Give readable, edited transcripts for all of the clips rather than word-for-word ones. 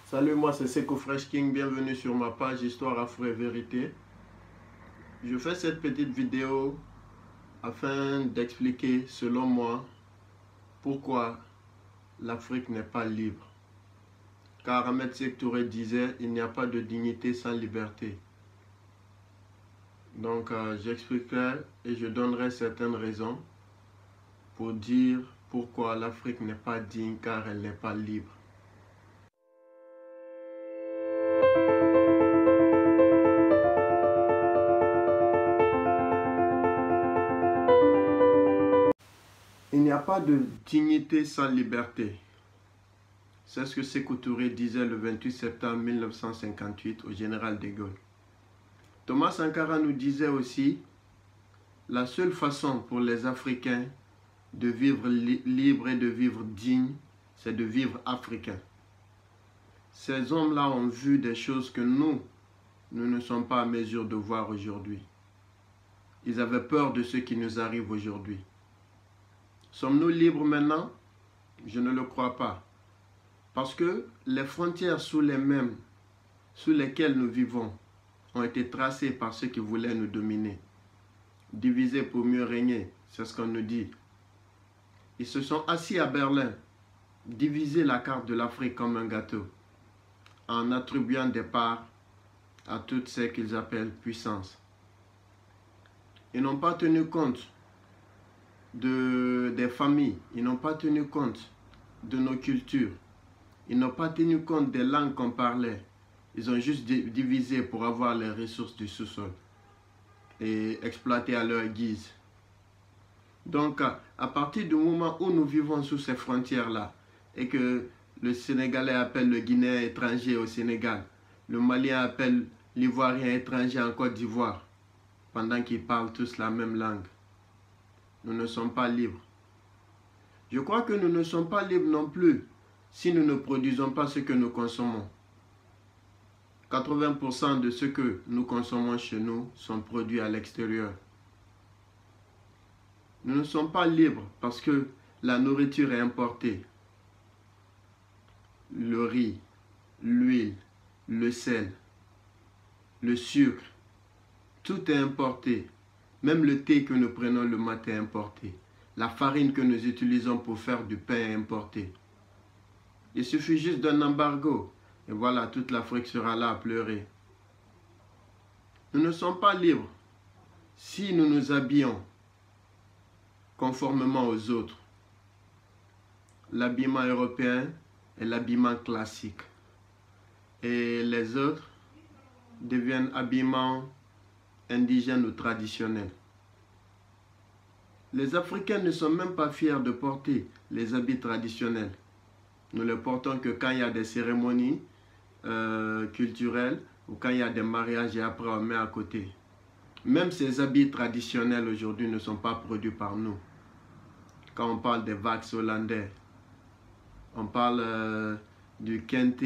Salut, moi c'est Seko Fresh King, bienvenue sur ma page Histoire Afro et Vérité. Je fais cette petite vidéo afin d'expliquer, selon moi, pourquoi l'Afrique n'est pas libre. Car Ahmed Sékou Touré disait, il n'y a pas de dignité sans liberté. Donc j'expliquerai et je donnerai certaines raisons pour dire pourquoi l'Afrique n'est pas digne car elle n'est pas libre. Il n'y a pas de dignité sans liberté. C'est ce que Sékou Touré disait le 28 septembre 1958 au général de Gaulle. Thomas Sankara nous disait aussi, la seule façon pour les Africains de vivre libre et de vivre digne, c'est de vivre africain. Ces hommes-là ont vu des choses que nous ne sommes pas à mesure de voir aujourd'hui. Ils avaient peur de ce qui nous arrive aujourd'hui. Sommes-nous libres maintenant? Je ne le crois pas. Parce que les frontières sous lesquelles nous vivons ont été tracées par ceux qui voulaient nous dominer. Diviser pour mieux régner, c'est ce qu'on nous dit. Ils se sont assis à Berlin, diviser la carte de l'Afrique comme un gâteau, en attribuant des parts à toutes ces qu'ils appellent puissances. Ils n'ont pas tenu compte des familles, ils n'ont pas tenu compte de nos cultures, ils n'ont pas tenu compte des langues qu'on parlait. Ils ont juste divisé pour avoir les ressources du sous-sol et exploiter à leur guise. Donc, à partir du moment où nous vivons sous ces frontières-là et que le Sénégalais appelle le Guinéen étranger au Sénégal, le Malien appelle l'Ivoirien étranger en Côte d'Ivoire, pendant qu'ils parlent tous la même langue, nous ne sommes pas libres. Je crois que nous ne sommes pas libres non plus si nous ne produisons pas ce que nous consommons. 80% de ce que nous consommons chez nous sont produits à l'extérieur. Nous ne sommes pas libres parce que la nourriture est importée. Le riz, l'huile, le sel, le sucre, tout est importé. Même le thé que nous prenons le matin est importé. La farine que nous utilisons pour faire du pain est importée. Il suffit juste d'un embargo. Et voilà, toute l'Afrique sera là à pleurer. Nous ne sommes pas libres si nous nous habillons conformément aux autres. L'habillement européen est l'habillement classique. Et les autres deviennent habillements indigènes ou traditionnels. Les Africains ne sont même pas fiers de porter les habits traditionnels. Nous les portons que quand il y a des cérémonies culturelles ou quand il y a des mariages et après on met à côté. Même ces habits traditionnels aujourd'hui ne sont pas produits par nous. Quand on parle des vax hollandais, on parle du kente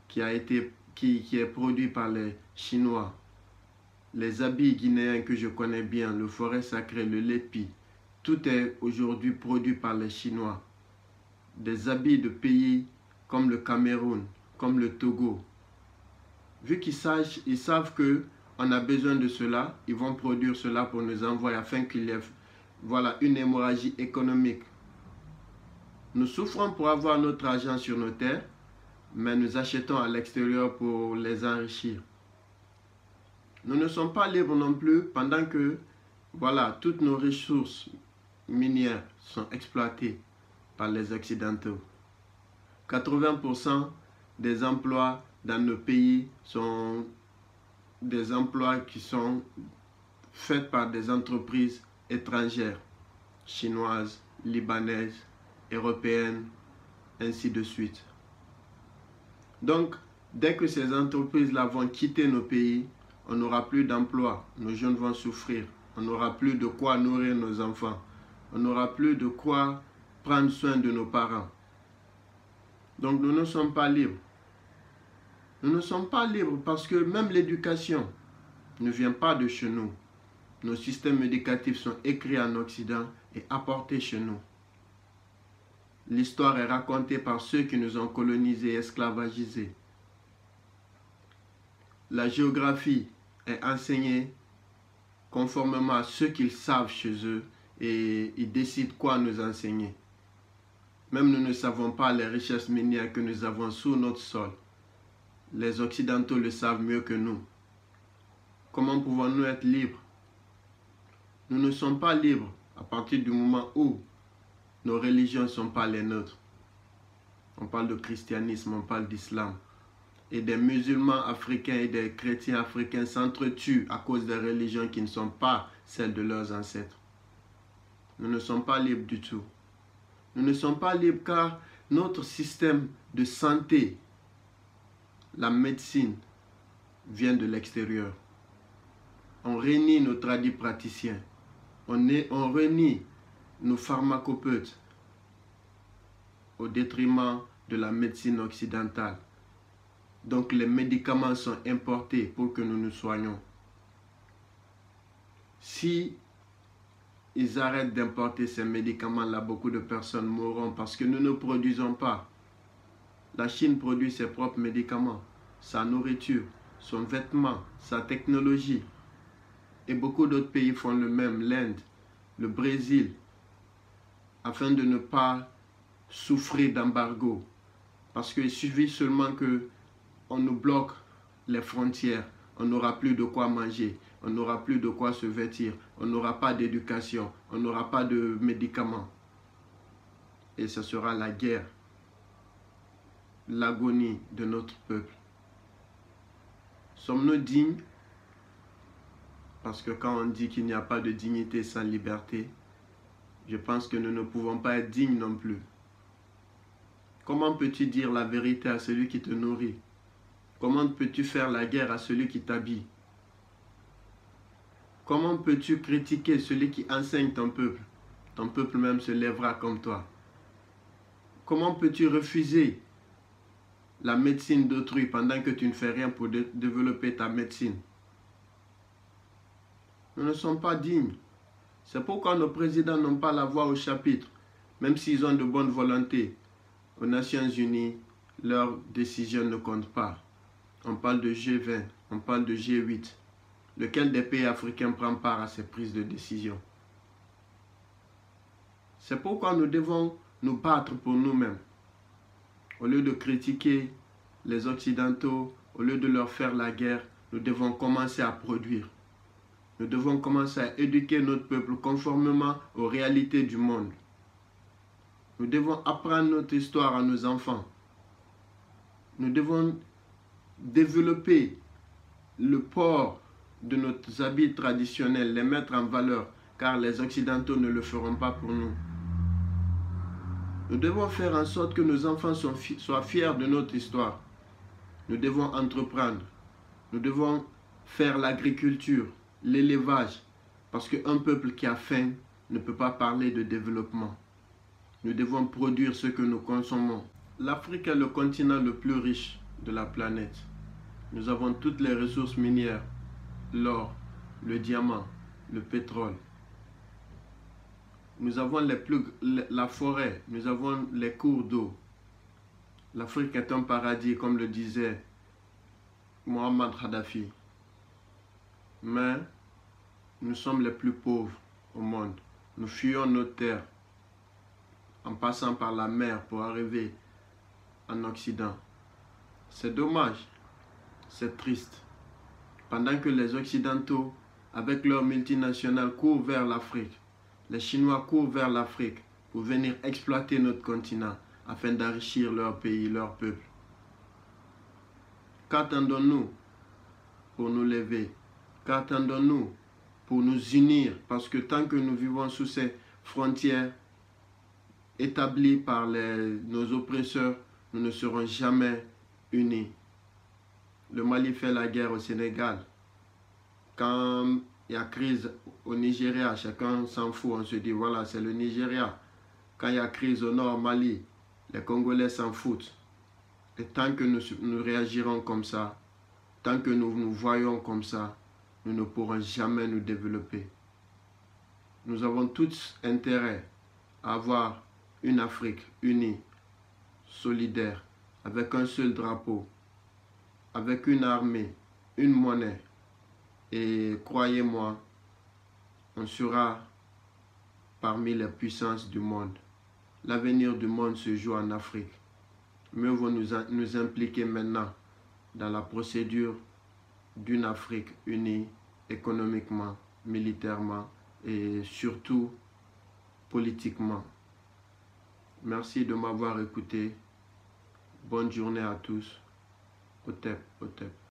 qui est produit par les Chinois. Les habits guinéens que je connais bien, le forêt sacré, le lépi, tout est aujourd'hui produit par les Chinois. Des habits de pays comme le Cameroun, comme le Togo. Vu qu'ils savent qu'on a besoin de cela, ils vont produire cela pour nous envoyer afin qu'il y ait une hémorragie économique. Nous souffrons pour avoir notre argent sur nos terres, mais nous achetons à l'extérieur pour les enrichir. Nous ne sommes pas libres non plus pendant que toutes nos ressources minières sont exploitées par les Occidentaux. 80% des emplois dans nos pays sont des emplois qui sont faits par des entreprises étrangères, chinoises, libanaises, européennes, ainsi de suite. Donc, dès que ces entreprises-là vont quitter nos pays, on n'aura plus d'emploi, nos jeunes vont souffrir, on n'aura plus de quoi nourrir nos enfants, on n'aura plus de quoi prendre soin de nos parents. Donc nous ne sommes pas libres. Nous ne sommes pas libres parce que même l'éducation ne vient pas de chez nous. Nos systèmes éducatifs sont écrits en Occident et apportés chez nous. L'histoire est racontée par ceux qui nous ont colonisés et esclavagisés. La géographie est enseignée conformément à ce qu'ils savent chez eux et ils décident quoi nous enseigner. Même nous ne savons pas les richesses minières que nous avons sous notre sol. Les Occidentaux le savent mieux que nous. Comment pouvons-nous être libres? Nous ne sommes pas libres à partir du moment où nos religions ne sont pas les nôtres. On parle de christianisme, on parle d'islam. Et des musulmans africains et des chrétiens africains s'entretuent à cause des religions qui ne sont pas celles de leurs ancêtres. Nous ne sommes pas libres du tout. Nous ne sommes pas libres car notre système de santé, la médecine, vient de l'extérieur. On renie nos tradipraticiens. On renie nos pharmacopètes au détriment de la médecine occidentale. Donc les médicaments sont importés pour que nous nous soignons. Si ils arrêtent d'importer ces médicaments-là, beaucoup de personnes mourront parce que nous ne produisons pas. La Chine produit ses propres médicaments, sa nourriture, son vêtement, sa technologie. Et beaucoup d'autres pays font le même, l'Inde, le Brésil, afin de ne pas souffrir d'embargo. Parce qu'il suffit seulement que on nous bloque les frontières, on n'aura plus de quoi manger, on n'aura plus de quoi se vêtir, on n'aura pas d'éducation, on n'aura pas de médicaments. Et ce sera la guerre, l'agonie de notre peuple. Sommes-nous dignes? Parce que quand on dit qu'il n'y a pas de dignité sans liberté, je pense que nous ne pouvons pas être dignes non plus. Comment peux-tu dire la vérité à celui qui te nourrit? Comment peux-tu faire la guerre à celui qui t'habille? Comment peux-tu critiquer celui qui enseigne ton peuple? Ton peuple même se lèvera comme toi. Comment peux-tu refuser la médecine d'autrui pendant que tu ne fais rien pour développer ta médecine? Nous ne sommes pas dignes. C'est pourquoi nos présidents n'ont pas la voix au chapitre, même s'ils ont de bonnes volontés. Aux Nations Unies, leurs décisions ne comptent pas. On parle de G20, on parle de G8. Lequel des pays africains prend part à ces prises de décision? C'est pourquoi nous devons nous battre pour nous-mêmes. Au lieu de critiquer les Occidentaux, au lieu de leur faire la guerre, nous devons commencer à produire. Nous devons commencer à éduquer notre peuple conformément aux réalités du monde. Nous devons apprendre notre histoire à nos enfants. Nous devons développer le port de nos habits traditionnels, les mettre en valeur, car les Occidentaux ne le feront pas pour nous. Nous devons faire en sorte que nos enfants soient fiers de notre histoire. Nous devons entreprendre. Nous devons faire l'agriculture, l'élevage, parce qu'un peuple qui a faim ne peut pas parler de développement. Nous devons produire ce que nous consommons. L'Afrique est le continent le plus riche de la planète. Nous avons toutes les ressources minières, l'or, le diamant, le pétrole. Nous avons la forêt, nous avons les cours d'eau. L'Afrique est un paradis, comme le disait Mohamed Kadhafi. Mais nous sommes les plus pauvres au monde. Nous fuyons nos terres en passant par la mer pour arriver en Occident. C'est dommage, c'est triste. Pendant que les Occidentaux, avec leurs multinationales, courent vers l'Afrique, les Chinois courent vers l'Afrique pour venir exploiter notre continent afin d'enrichir leur pays, leur peuple. Qu'attendons-nous pour nous lever? Qu'attendons-nous pour nous unir? Parce que tant que nous vivons sous ces frontières établies par nos oppresseurs, nous ne serons jamais unis. Le Mali fait la guerre au Sénégal. Quand il y a crise au Nigeria, chacun s'en fout, on se dit voilà, c'est le Nigeria. Quand il y a crise au nord Mali, les Congolais s'en foutent. Et tant que nous réagirons comme ça, tant que nous nous voyons comme ça, nous ne pourrons jamais nous développer. Nous avons tous intérêt à avoir une Afrique unie, solidaire, avec un seul drapeau, avec une armée, une monnaie. Et croyez-moi, on sera parmi les puissances du monde. L'avenir du monde se joue en Afrique. Mieux vaut nous impliquer maintenant dans la procédure d'une Afrique unie économiquement, militairement et surtout politiquement. Merci de m'avoir écouté. Bonne journée à tous. Otep, Otep.